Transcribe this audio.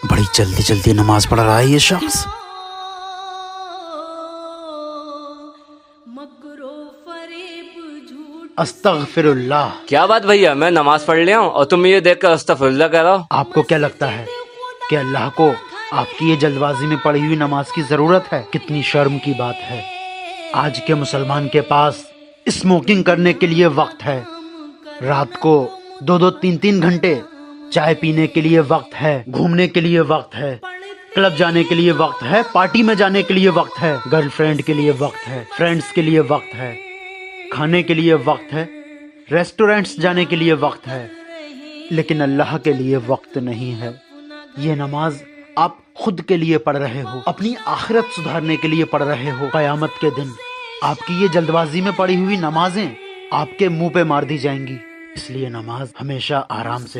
बड़ी जल्दी जल्दी नमाज पढ़ रहा है ये शख्स। अस्तगफिरुल्लाह। क्या बात भैया, मैं नमाज पढ़ लिया हूँ और तुम ये देख कर अस्तगफिरुल्लाह कह रहा हो। आपको क्या लगता है कि अल्लाह को आपकी ये जल्दबाजी में पढ़ी हुई नमाज की जरूरत है? कितनी शर्म की बात है। आज के मुसलमान के पास स्मोकिंग करने के लिए वक्त है, रात को 2-2, 3-3 घंटे चाय पीने के लिए वक्त है, घूमने के लिए वक्त है, क्लब जाने के लिए वक्त है, पार्टी में जाने के लिए वक्त है, गर्लफ्रेंड के लिए वक्त है, फ्रेंड्स के लिए वक्त है, खाने के लिए वक्त है, रेस्टोरेंट्स जाने के लिए वक्त है, लेकिन अल्लाह के लिए वक्त नहीं है। ये नमाज आप खुद के लिए पढ़ रहे हो, अपनी आखिरत सुधारने के लिए पढ़ रहे हो। क़यामत के दिन आपकी ये जल्दबाजी में पड़ी हुई नमाजें आपके मुंह पे मार दी जाएंगी। इसलिए नमाज हमेशा आराम से